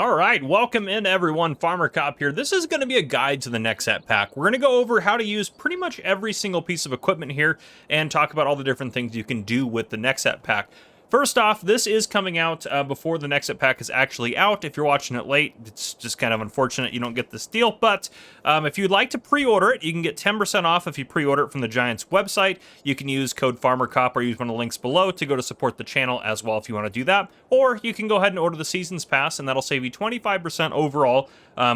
All right, welcome in everyone, Farmer Cop here. This is going to be a guide to the NEXAT pack. We're going to go over how to use pretty much every single piece of equipment here and talk about all the different things you can do with the NEXAT pack. First off, this is coming out before the NEXAT pack is actually out. If you're watching it late, it's just kind of unfortunate you don't get this deal. But if you'd like to pre-order it, you can get 10% off if you pre-order it from the Giants website. You can use code FarmerCop or use one of the links below to go to support the channel as well if you want to do that. Or you can go ahead and order the Seasons Pass, and that'll save you 25% overall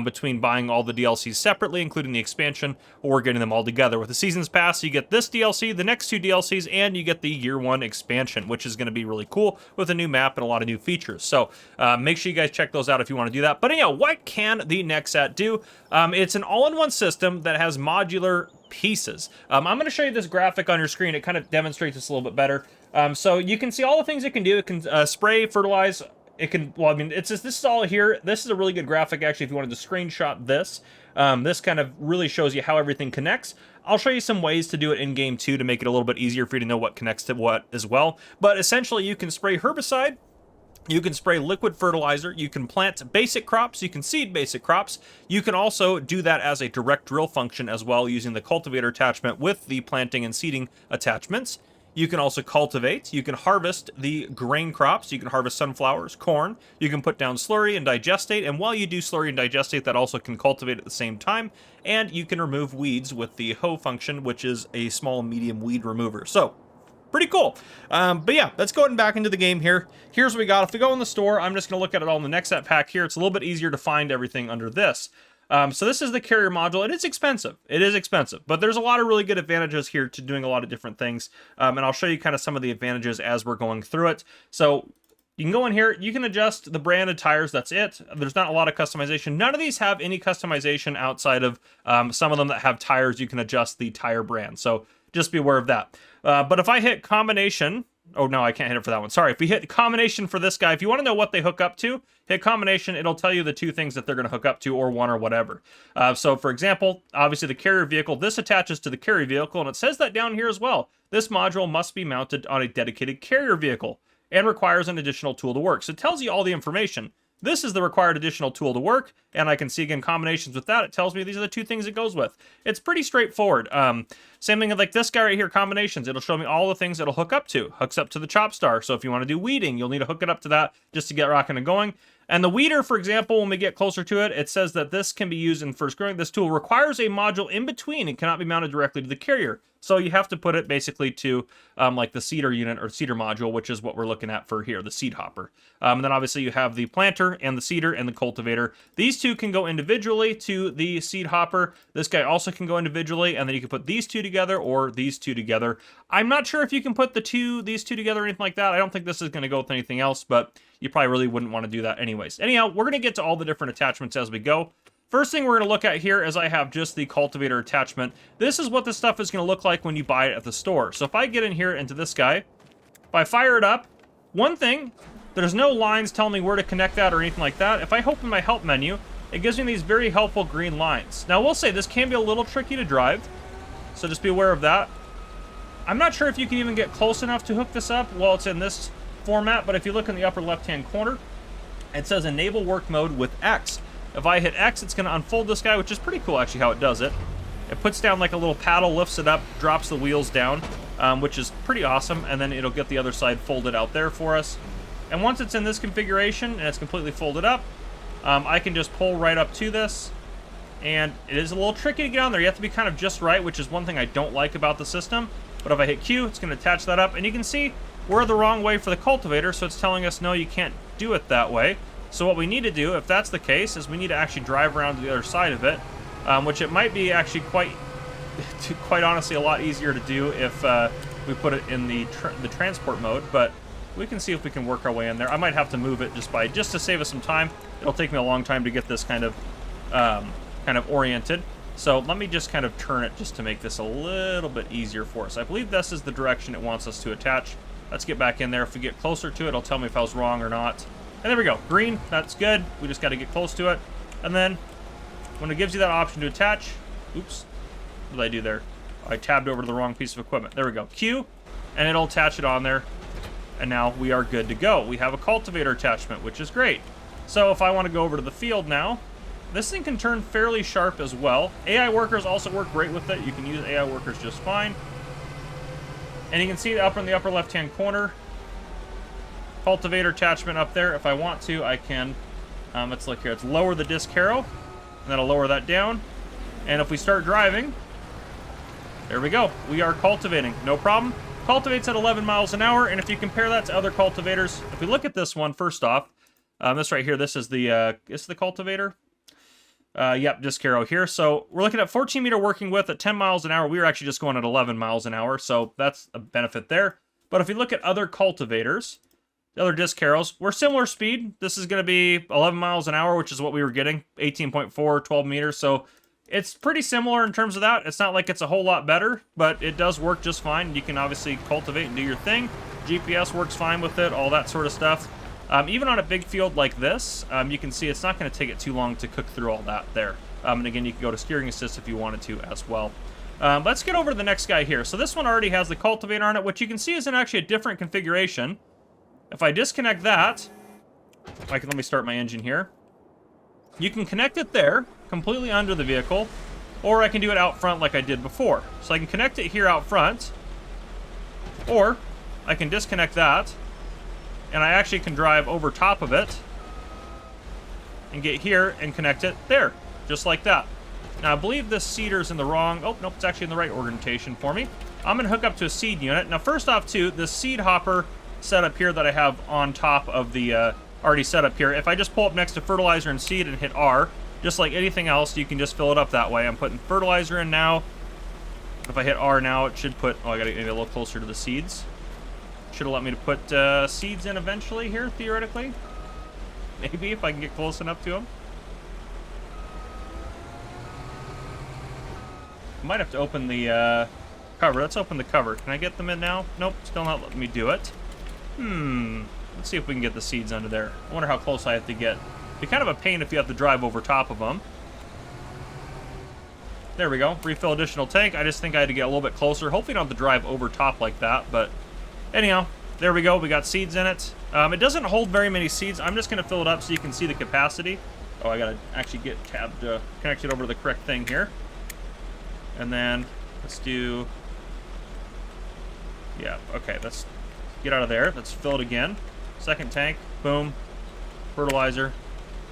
between buying all the DLCs separately, including the expansion, or getting them all together. With the Seasons Pass, you get this DLC, the next two DLCs, and you get the Year 1 expansion, which is going to be really cool with a new map and a lot of new features. So make sure you guys check those out if you want to do that. But anyhow, what can the NEXAT do? It's an all-in-one system that has modular pieces. I'm going to show you this graphic on your screen. It kind of demonstrates this a little bit better. So you can see all the things it can do. It can spray, fertilize. It can, well, I mean, it's just, this is all here. This is a really good graphic, actually, if you wanted to screenshot this. This kind of really shows you how everything connects. I'll show you some ways to do it in game 2 to make it a little bit easier for you to know what connects to what as well. But essentially, you can spray herbicide, you can spray liquid fertilizer, you can plant basic crops, you can seed basic crops. You can also do that as a direct drill function as well, using the cultivator attachment with the planting and seeding attachments. You can also cultivate, you can harvest the grain crops, you can harvest sunflowers, corn, you can put down slurry and digestate, and while you do slurry and digestate, that also can cultivate at the same time, and you can remove weeds with the hoe function, which is a small medium weed remover. So, pretty cool. But yeah, let's go ahead and back into the game here. Here's what we got. If we go in the store, I'm just going to look at it all in the NEXAT pack here. It's a little bit easier to find everything under this. So this is the carrier module, and it's expensive. It is expensive, but there's a lot of really good advantages here to doing a lot of different things. And I'll show you kind of some of the advantages as we're going through it. So you can go in here, you can adjust the branded tires, that's it. There's not a lot of customization. None of these have any customization outside of some of them that have tires. You can adjust the tire brand, so just be aware of that. But if I hit combination, oh no, I can't hit it for that one. Sorry, if we hit combination for this guy, if you want to know what they hook up to, hit combination, it'll tell you the two things that they're going to hook up to, or one or whatever. So for example, obviously the carrier vehicle, this attaches to the carrier vehicle, and it says that down here as well. This module must be mounted on a dedicated carrier vehicle and requires an additional tool to work. So it tells you all the information. This is the required additional tool to work, and I can see again combinations with that. It tells me these are the two things it goes with. It's pretty straightforward. Same thing like this guy right here, combinations. It'll show me all the things it'll hook up to. Hooks up to the chop star, so if you want to do weeding, you'll need to hook it up to that just to get rocking and going. And the weeder, for example, when we get closer to it, it says that this can be used in first growing. This tool requires a module in between and cannot be mounted directly to the carrier. So you have to put it basically to like the seeder unit or seeder module, which is what we're looking at for here, the seed hopper. And then obviously you have the planter and the seeder and the cultivator. These two can go individually to the seed hopper. This guy also can go individually, and then you can put these two together or these two together. I'm not sure if you can put these two together or anything like that. I don't think this is going to go with anything else, but you probably really wouldn't want to do that anyways. Anyhow, we're going to get to all the different attachments as we go. First thing we're going to look at here is I have just the cultivator attachment. This is what this stuff is going to look like when you buy it at the store. So if I get in here into this guy, if I fire it up, one thing, there's no lines telling me where to connect that or anything like that. If I open my help menu, it gives me these very helpful green lines. Now, we'll say this can be a little tricky to drive, so just be aware of that. I'm not sure if you can even get close enough to hook this up while it's in this format, but if you look in the upper left-hand corner, it says enable work mode with X. If I hit X, it's going to unfold this guy, which is pretty cool actually how it does it. It puts down like a little paddle, lifts it up, drops the wheels down, which is pretty awesome, and then it'll get the other side folded out there for us. And once it's in this configuration and it's completely folded up, I can just pull right up to this, and it is a little tricky to get on there. You have to be kind of just right, which is one thing I don't like about the system. But if I hit Q, it's going to attach that up, and you can see we're the wrong way for the cultivator, so it's telling us, no, you can't do it that way. So what we need to do, if that's the case, is we need to actually drive around to the other side of it, which it might be actually quite honestly a lot easier to do if we put it in the transport mode, but we can see if we can work our way in there. I might have to move it just to save us some time. It'll take me a long time to get this kind of oriented. So let me just kind of turn it just to make this a little bit easier for us. I believe this is the direction it wants us to attach. Let's get back in there. If we get closer to it, it'll tell me if I was wrong or not. And there we go. Green, that's good. We just got to get close to it. And then when it gives you that option to attach, oops, what did I do there? I tabbed over to the wrong piece of equipment. There we go. Q, and it'll attach it on there. And now we are good to go. We have a cultivator attachment, which is great. So if I want to go over to the field now, this thing can turn fairly sharp as well. AI workers also work great with it. You can use AI workers just fine. And you can see up in the upper left-hand corner, cultivator attachment up there. If I want to, I can, let's look here. Let's lower the disc harrow, and that'll lower that down. And if we start driving, there we go. We are cultivating, no problem. Cultivates at 11 miles an hour, and if you compare that to other cultivators, if we look at this one, first off, this right here, this is the cultivator. Yep, disc harrow here. So we're looking at 14 meter working width at 10 miles an hour. We were actually just going at 11 miles an hour, so that's a benefit there. But if we look at other cultivators, the other disc harrows, we're similar speed. This is going to be 11 miles an hour, which is what we were getting, 18.4, 12 meters. So it's pretty similar in terms of that. It's not like it's a whole lot better, but it does work just fine. You can obviously cultivate and do your thing. GPS works fine with it, all that sort of stuff. Even on a big field like this, you can see it's not going to take it too long to cook through all that there. And again, you can go to steering assist if you wanted to as well. Let's get over to the next guy here. So this one already has the cultivator on it, which you can see is in actually a different configuration. If I disconnect that, let me start my engine here. You can connect it there, completely under the vehicle, or I can do it out front like I did before. So I can connect it here out front, or I can disconnect that, and I actually can drive over top of it and get here and connect it there, just like that. Now, I believe this seeder's in the wrong... Oh, nope, it's actually in the right orientation for me. I'm going to hook up to a seed unit. Now, first off, too, this seed hopper setup here that I have on top of the already set up here, if I just pull up next to fertilizer and seed and hit R, just like anything else, you can just fill it up that way. I'm putting fertilizer in now. If I hit R now, it should put... Oh, I got to get a little closer to the seeds. Should have let me to put seeds in eventually here, theoretically. Maybe, if I can get close enough to them. I might have to open the cover. Let's open the cover. Can I get them in now? Nope, still not letting me do it. Let's see if we can get the seeds under there. I wonder how close I have to get. It'd be kind of a pain if you have to drive over top of them. There we go. Refill additional tank. I just think I had to get a little bit closer. Hopefully I don't have to drive over top like that, but anyhow, there we go. We got seeds in it. It doesn't hold very many seeds. I'm just going to fill it up so you can see the capacity. Oh, I got to actually get connected over to the correct thing here. And then let's do... Yeah, okay, let's get out of there. Let's fill it again. Second tank, boom, fertilizer.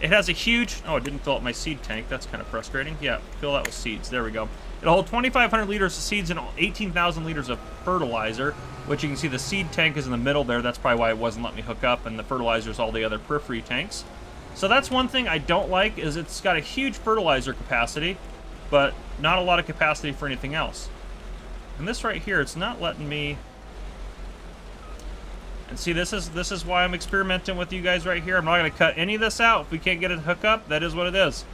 It has a huge... Oh, it didn't fill up my seed tank. That's kind of frustrating. Yeah, fill that with seeds. There we go. It'll hold 2,500 liters of seeds and 18,000 liters of fertilizer, which you can see the seed tank is in the middle there. That's probably why it wasn't letting me hook up, and the fertilizer is all the other periphery tanks. So that's one thing I don't like, is it's got a huge fertilizer capacity, but not a lot of capacity for anything else. And this right here, it's not letting me... And see, this is why I'm experimenting with you guys right here. I'm not going to cut any of this out. If we can't get it to hook up, that is what it is.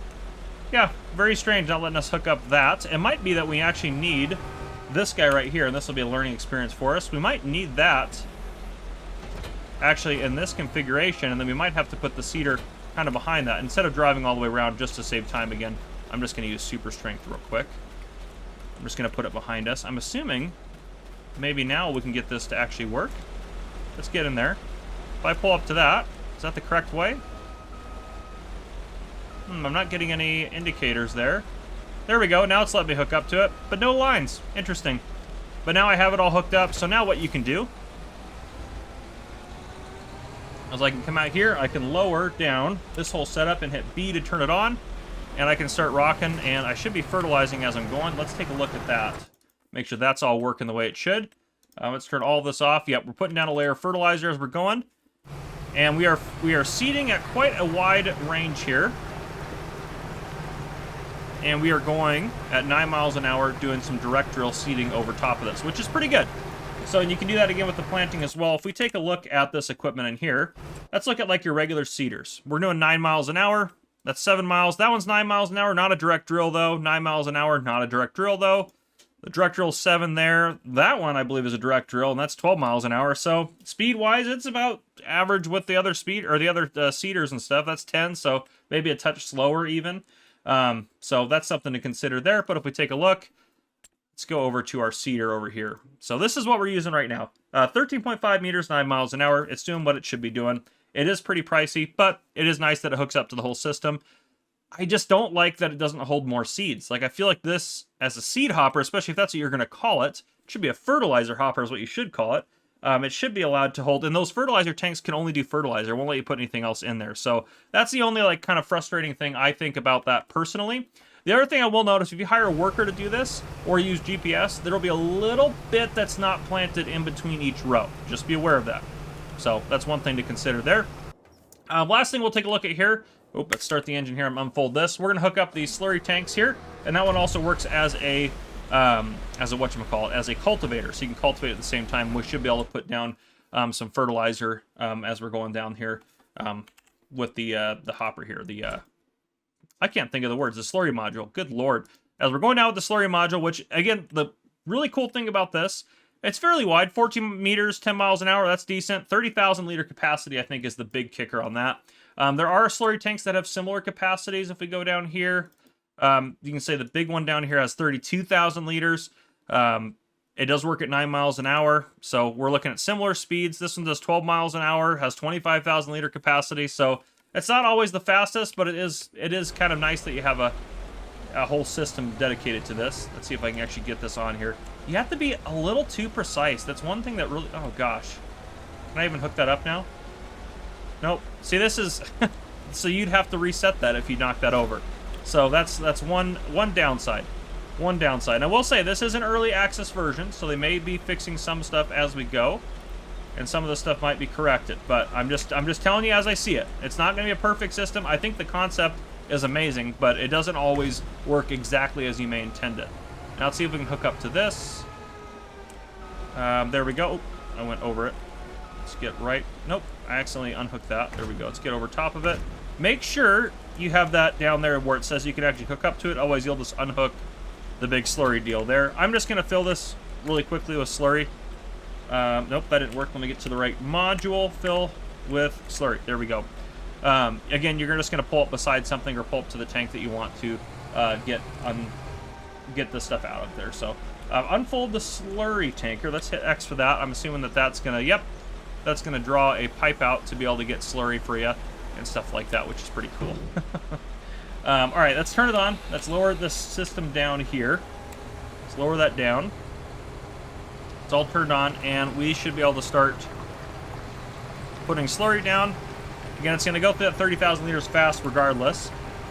Yeah, very strange not letting us hook up that. It might be that we actually need this guy right here, and this will be a learning experience for us. We might need that actually in this configuration, and then we might have to put the seeder kind of behind that. Instead of driving all the way around just to save time again, I'm just going to use super strength real quick. I'm just going to put it behind us. I'm assuming maybe now we can get this to actually work. Let's get in there. If I pull up to that, is that the correct way? I'm not getting any indicators there. There we go. Now it's letting me hook up to it, but no lines. Interesting. But now I have it all hooked up. So now what you can do is I can come out here, I can lower down this whole setup and hit B to turn it on, and I can start rocking, and I should be fertilizing as I'm going. Let's take a look at that. Make sure that's all working the way it should. Let's turn all this off. Yep, we're putting down a layer of fertilizer as we're going. And we are seeding at quite a wide range here. And we are going at 9 miles an hour doing some direct drill seeding over top of this, which is pretty good. So you can do that again with the planting as well. If we take a look at this equipment in here, let's look at like your regular seeders. We're doing 9 miles an hour. That's 7 miles. That one's 9 miles an hour, not a direct drill though. 9 miles an hour, not a direct drill though. The direct drill 7 there. That one I believe is a direct drill, and that's 12 miles an hour. So speed-wise, it's about average with the other speed or the other seeders and stuff. That's 10, so maybe a touch slower even. So that's something to consider there. But if we take a look, let's go over to our seeder over here. So this is what we're using right now. 13.5 meters, 9 miles an hour. It's doing what it should be doing. It is pretty pricey, but it is nice that it hooks up to the whole system. I just don't like that it doesn't hold more seeds. Like, I feel like this, as a seed hopper, especially if that's what you're going to call it, it should be a fertilizer hopper is what you should call it. It should be allowed to hold, and those fertilizer tanks can only do fertilizer. It won't let you put anything else in there. So that's the only, like, kind of frustrating thing I think about that personally. The other thing I will notice, if you hire a worker to do this, or use GPS, there'll be a little bit that's not planted in between each row. Just be aware of that. So that's one thing to consider there. Last thing we'll take a look at here. Oh, let's start the engine here and unfold this. We're going to hook up these slurry tanks here, and that one also works as a whatchamacallit, as a cultivator, so you can cultivate at the same time. We should be able to put down some fertilizer as we're going down here with the hopper here. I can't think of the words. The slurry module. Good lord. As we're going down with the slurry module, which, again, the really cool thing about this, it's fairly wide, 14 meters, 10 miles an hour. That's decent. 30,000 liter capacity, I think, is the big kicker on that. There are slurry tanks that have similar capacities. If we go down here, you can say the big one down here has 32,000 liters. It does work at 9 miles an hour, so we're looking at similar speeds. This one does 12 miles an hour, has 25,000 liter capacity, so it's not always the fastest, but it is kind of nice that you have a whole system dedicated to this. Let's see if I can actually get this on here. You have to be a little too precise. That's one thing that really... Oh, gosh. Can I even hook that up now? Nope. See, this is... So you'd have to reset that if you knock that over. So that's one downside. One downside. I will say, this is an early access version, so they may be fixing some stuff as we go. And some of the stuff might be corrected. But I'm just telling you as I see it. It's not going to be a perfect system. I think the concept is amazing, but it doesn't always work exactly as you may intend it. Now let's see if we can hook up to this. There we go. I went over it. Let's get right. Nope, I accidentally unhooked that. There we go. Let's get over top of it. Make sure you have that down there where it says you can actually hook up to it. Otherwise, you'll just unhook the big slurry deal there. I'm just going to fill this really quickly with slurry. Nope, that didn't work. Let me get to the right module. Fill with slurry. There we go. Again, you're just going to pull up beside something or pull up to the tank that you want to get the stuff out of there. So unfold the slurry tanker. Let's hit X for that. I'm assuming that that's going to, yep, that's going to draw a pipe out to be able to get slurry for you and stuff like that, which is pretty cool. All right, let's turn it on. Let's lower this system down here. Let's lower that down. It's all turned on, and we should be able to start putting slurry down. Again, it's going to go through that 30,000 liters fast regardless.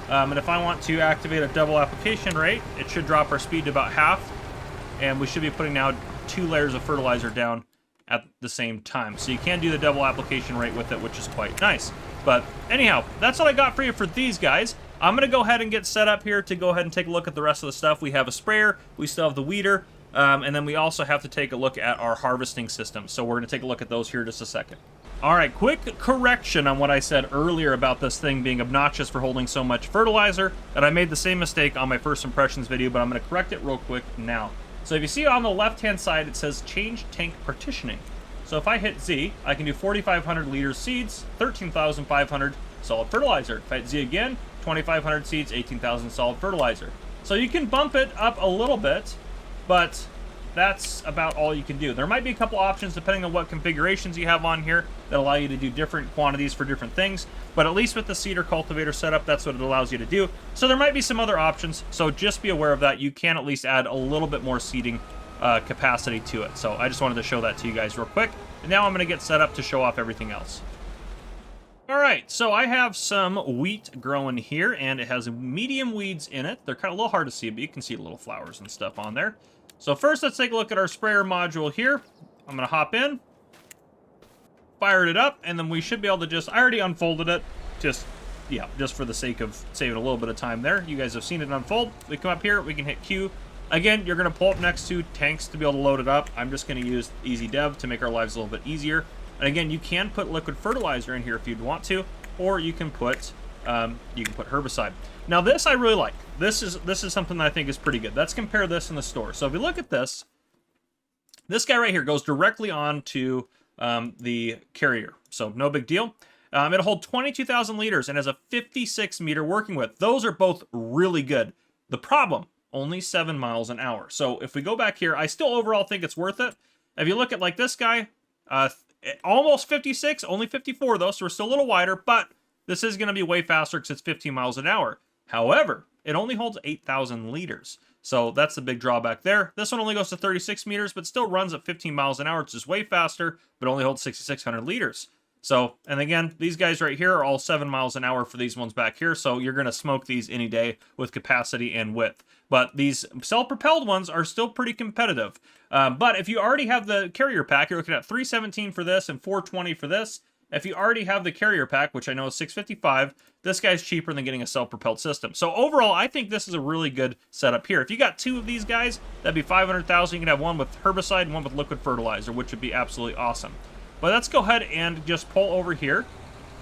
And if I want to activate a double application rate, it should drop our speed to about half. And we should be putting now 2 layers of fertilizer down at the same time. So you can do the double application rate with it, which is quite nice. But anyhow, that's what I got for you for these guys. I'm going to go ahead and get set up here to go ahead and take a look at the rest of the stuff. We have a sprayer, we still have the weeder, and then we also have to take a look at our harvesting system. So we're going to take a look at those here in just a second. All right, quick correction on what I said earlier about this thing being obnoxious for holding so much fertilizer, and I made the same mistake on my first impressions video, but I'm going to correct it real quick now. So if you see on the left-hand side, it says change tank partitioning. So if I hit Z, I can do 4,500 liters seeds, 13,500 solid fertilizer. If I hit Z again, 2,500 seeds, 18,000 solid fertilizer. So you can bump it up a little bit, but that's about all you can do. There might be a couple options depending on what configurations you have on here that allow you to do different quantities for different things, but at least with the seeder cultivator setup, that's what it allows you to do. So there might be some other options, so just be aware of that. You can at least add a little bit more seeding capacity to it. So I just wanted to show that to you guys real quick, and now I'm going to get set up to show off everything else. All right, so I have some wheat growing here, and it has medium weeds in it. They're kind of a little hard to see, but you can see little flowers and stuff on there. So first, let's take a look at our sprayer module here. I'm going to hop in, fired it up, and then we should be able to just... I already unfolded it, just for the sake of saving a little bit of time there. You guys have seen it unfold. We come up here, we can hit Q. Again, you're going to pull up next to tanks to be able to load it up. I'm just going to use Easy Dev to make our lives a little bit easier. And again, you can put liquid fertilizer in here if you'd want to, or you can put herbicide. Now this I really like. This is something that I think is pretty good. Let's compare this in the store. So if we look at this guy right here goes directly onto the carrier. So no big deal. It'll hold 22,000 liters and has a 56 meter working width. Those are both really good. The problem, only 7 miles an hour. So if we go back here, I still overall think it's worth it. If you look at like this guy, almost 56, only 54 though, so we're still a little wider, but this is going to be way faster because it's 15 miles an hour. However, it only holds 8,000 liters. So that's the big drawback there. This one only goes to 36 meters, but still runs at 15 miles an hour. It's just way faster, but only holds 6,600 liters. So, and again, these guys right here are all 7 miles an hour for these ones back here. So you're going to smoke these any day with capacity and width. But these self-propelled ones are still pretty competitive. But if you already have the carrier pack, you're looking at $317 for this and $420 for this. If you already have the carrier pack, which I know is $655, this guy's cheaper than getting a self-propelled system. So overall, I think this is a really good setup here. If you got 2 of these guys, that'd be $500,000. You can have one with herbicide and one with liquid fertilizer, which would be absolutely awesome. But let's go ahead and just pull over here.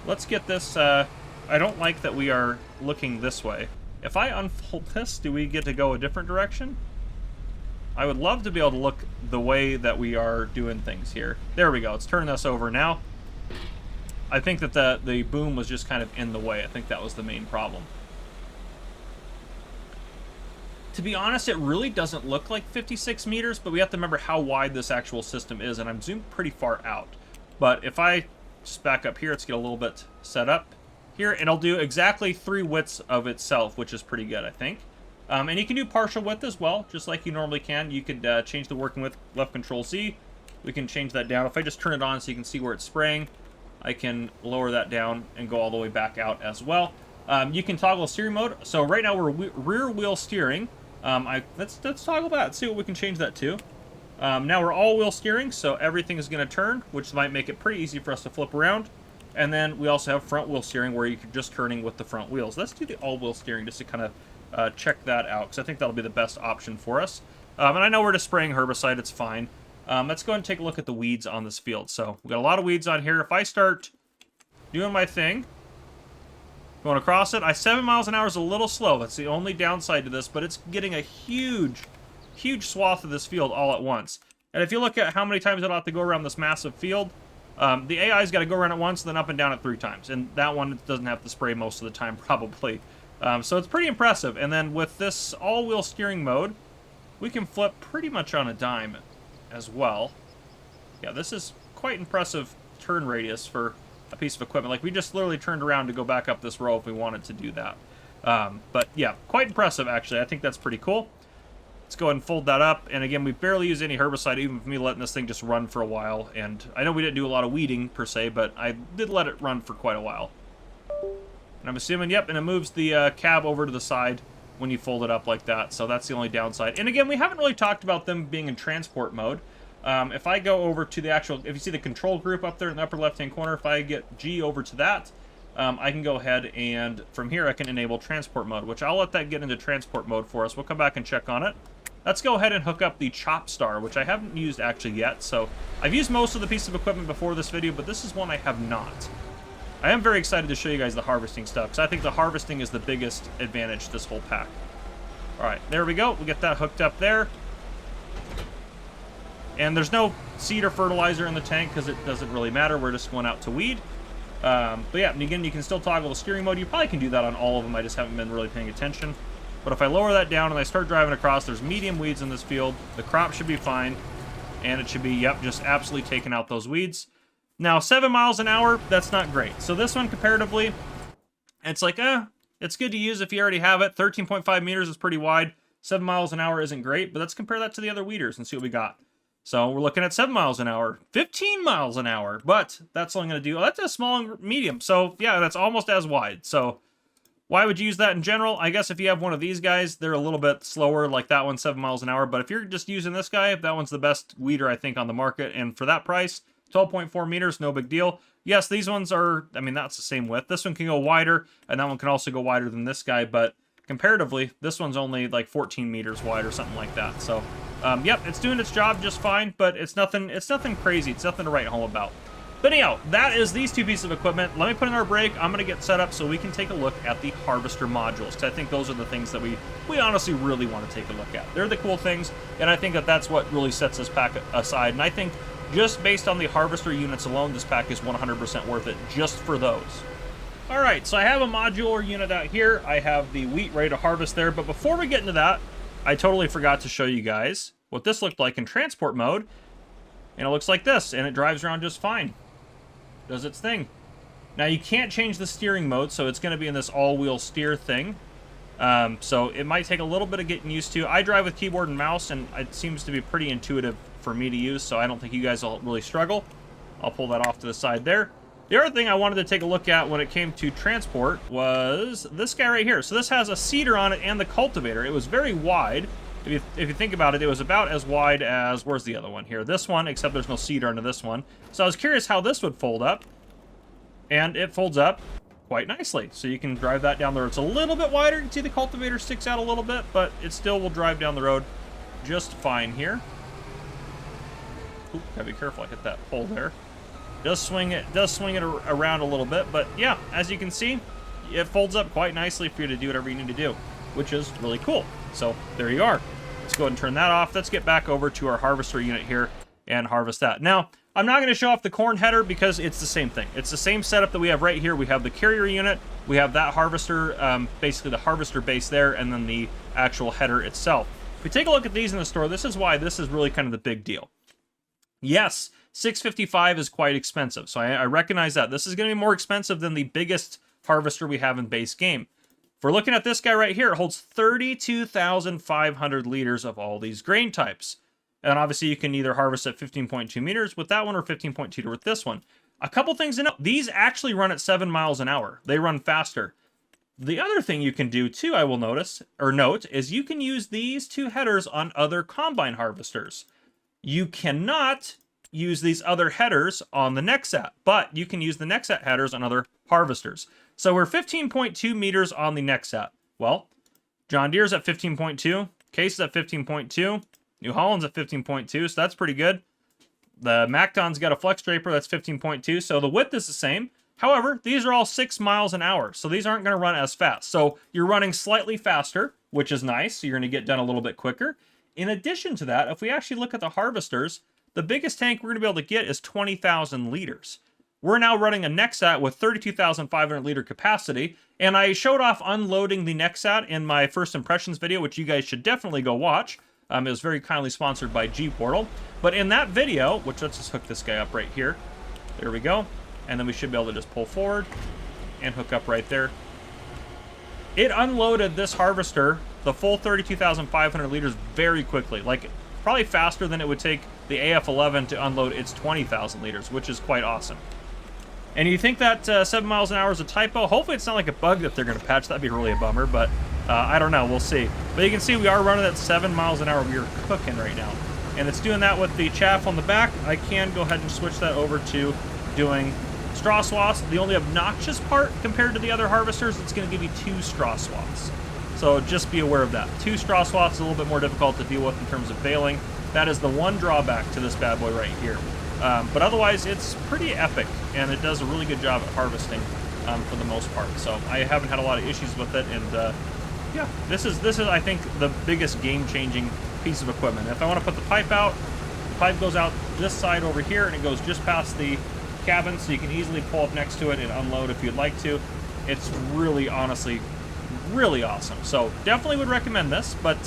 Let's get this. I don't like that we are looking this way. If I unfold this, do we get to go a different direction? I would love to be able to look the way that we are doing things here. There we go. Let's turn this over now. I think that the boom was just kind of in the way. I think that was the main problem. To be honest, it really doesn't look like 56 meters, but we have to remember how wide this actual system is, and I'm zoomed pretty far out. But if I just back up here, let's get a little bit set up here, and it'll do exactly 3 widths of itself, which is pretty good, I think. And you can do partial width as well, just like you normally can. You could change the working width, left Control Z. We can change that down. If I just turn it on so you can see where it's spraying, I can lower that down and go all the way back out as well. You can toggle steering mode. So right now we're rear wheel steering. Let's toggle that. Let's see what we can change that to. Now we're all wheel steering, so everything is going to turn, which might make it pretty easy for us to flip around. And then we also have front wheel steering where you're just turning with the front wheels. Let's do the all wheel steering just to kind of check that out, because I think that'll be the best option for us. And I know we're just spraying herbicide, it's fine. Let's go ahead and take a look at the weeds on this field. So we've got a lot of weeds on here. If I start doing my thing, going across it, 7 miles an hour is a little slow. That's the only downside to this, but it's getting a huge swath of this field all at once. And if you look at how many times it'll have to go around this massive field, the AI's got to go around it once, then up and down it 3 times. And that one doesn't have to spray most of the time, probably. So it's pretty impressive. And then with this all-wheel steering mode, we can flip pretty much on a dime as well. Yeah, this is quite impressive turn radius for a piece of equipment. Like, we just literally turned around to go back up this row if we wanted to do that. But yeah, quite impressive, actually. I think that's pretty cool. Let's go ahead and fold that up. And again, we barely use any herbicide, even with me letting this thing just run for a while. And I know we didn't do a lot of weeding, per se, but I did let it run for quite a while. And I'm assuming, yep, and it moves the cab over to the side when you fold it up like that. So that's the only downside. And again, we haven't really talked about them being in transport mode. If I go over to the actual, if you see the control group up there in the upper left-hand corner, if I get G over to that, I can go ahead and from here I can enable transport mode, which I'll let that get into transport mode for us. We'll come back and check on it. Let's go ahead and hook up the Chop Star, which I haven't used actually yet. So I've used most of the pieces of equipment before this video, but this is one I have not. I am very excited to show you guys the harvesting stuff, because I think the harvesting is the biggest advantage to this whole pack. All right, there we go. We get that hooked up there. And there's no seed or fertilizer in the tank because it doesn't really matter. We're just going out to weed. But yeah, and again, you can still toggle the steering mode. You probably can do that on all of them. I just haven't been really paying attention. But if I lower that down and I start driving across, there's medium weeds in this field. The crop should be fine. And it should be, yep, just absolutely taking out those weeds. Now, 7 miles an hour, that's not great. So this one, comparatively, it's like, it's good to use if you already have it. 13.5 meters is pretty wide. 7 miles an hour isn't great, but let's compare that to the other weeders and see what we got. So we're looking at 7 miles an hour, 15 miles an hour, but that's only going to do, that's a small and medium. So yeah, that's almost as wide. So why would you use that in general? I guess if you have one of these guys, they're a little bit slower, like that one, 7 miles an hour. But if you're just using this guy, that one's the best weeder, I think, on the market. And for that price, 12.4 meters, no big deal. Yes, these ones are, I mean, that's the same width. This one can go wider, and that one can also go wider than this guy. But comparatively, this one's only like 14 meters wide or something like that. So, yep, it's doing its job just fine, but it's nothing crazy. It's nothing to write home about. But anyhow, that is these 2 pieces of equipment. Let me put in our break. I'm going to get set up so we can take a look at the harvester modules, because I think those are the things that we honestly really want to take a look at. They're the cool things, and I think that that's what really sets this pack aside. And I think just based on the harvester units alone, this pack is 100% worth it just for those. All right, so I have a modular unit out here. I have the wheat ready to harvest there, but before we get into that, I totally forgot to show you guys what this looked like in transport mode. And it looks like this, and it drives around just fine. Does its thing. Now, you can't change the steering mode, so it's going to be in this all-wheel steer thing. So it might take a little bit of getting used to. I drive with keyboard and mouse, and it seems to be pretty intuitive for me to use, so I don't think you guys will really struggle. I'll pull that off to the side there. The other thing I wanted to take a look at when it came to transport was this guy right here. So this has a seeder on it and the cultivator. It was very wide. If you think about it, it was about as wide as, where's the other one here? This one, except there's no seeder under this one. So I was curious how this would fold up. And it folds up quite nicely. So you can drive that down the road. It's a little bit wider. You can see the cultivator sticks out a little bit, but it still will drive down the road just fine here. Oop, gotta be careful. I hit that pole there. Does swing it around a little bit, but yeah, as you can see, it folds up quite nicely for you to do whatever you need to do, which is really cool. So there you are. Let's go ahead and turn that off. Let's get back over to our harvester unit here and harvest that. Now, I'm not going to show off the corn header because it's the same thing. It's the same setup that we have right here. We have the carrier unit, we have that harvester, basically the harvester base there, and then the actual header itself. If we take a look at these in the store, this is why this is really kind of the big deal. Yes, $655 is quite expensive, so I recognize that. This is going to be more expensive than the biggest harvester we have in base game. If we're looking at this guy right here, it holds 32,500 liters of all these grain types. And obviously you can either harvest at 15.2 meters with that one or 15.2 with this one. A couple things to note. These actually run at 7 miles an hour. They run faster. The other thing you can do too, I will note, is you can use these two headers on other combine harvesters. You cannot use these other headers on the NEXAT, but you can use the NEXAT headers on other harvesters. So we're 15.2 meters on the NEXAT. Well, John Deere's at 15.2, Case is at 15.2, New Holland's at 15.2, so that's pretty good. The Macton's got a flex draper that's 15.2, so the width is the same. However, these are all 6 miles an hour, so these aren't going to run as fast. So you're running slightly faster, which is nice, so you're going to get done a little bit quicker. In addition to that, if we actually look at the harvesters, the biggest tank we're going to be able to get is 20,000 liters. We're now running a NEXAT with 32,500 liter capacity, and I showed off unloading the NEXAT in my first impressions video, which you guys should definitely go watch. It was very kindly sponsored by G-Portal. But in that video, which let's just hook this guy up right here. There we go. And then we should be able to just pull forward and hook up right there. It unloaded this harvester, the full 32,500 liters, very quickly. Like, probably faster than it would take the AF11 to unload its 20,000 liters, which is quite awesome. And you think that 7 miles an hour is a typo? Hopefully it's not like a bug that they're going to patch. That'd be really a bummer, but I don't know. We'll see. But you can see we are running at 7 miles an hour. We are cooking right now. And it's doing that with the chaff on the back. I can go ahead and switch that over to doing straw swaths. The only obnoxious part compared to the other harvesters, it's going to give you 2 straw swaths. So just be aware of that. 2 straw swaths is a little bit more difficult to deal with in terms of baling. That is the one drawback to this bad boy right here. But otherwise, it's pretty epic, and it does a really good job at harvesting for the most part. So I haven't had a lot of issues with it, and yeah, this is I think the biggest game-changing piece of equipment. If I want to put the pipe out, the pipe goes out this side over here, and it goes just past the cabin, so you can easily pull up next to it and unload if you'd like to. It's really, honestly, really awesome. So definitely would recommend this. But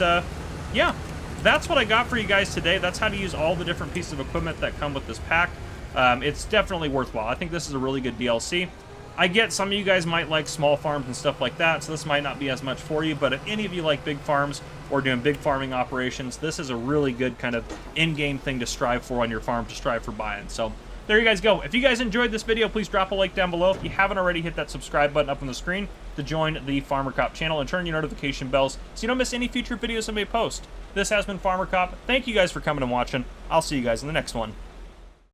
yeah, that's what I got for you guys today. That's how to use all the different pieces of equipment that come with this pack. It's definitely worthwhile. I think this is a really good DLC. I get some of you guys might like small farms and stuff like that, so this might not be as much for you, but if any of you like big farms or doing big farming operations, this is a really good kind of in-game thing to strive for on your farm, to strive for buying. So there you guys go. If you guys enjoyed this video, please drop a like down below. If you haven't already, hit that subscribe button up on the screen to join the Farmer Cop channel and turn your notification bells so you don't miss any future videos I may post. This has been Farmer Cop. Thank you guys for coming and watching. I'll see you guys in the next one.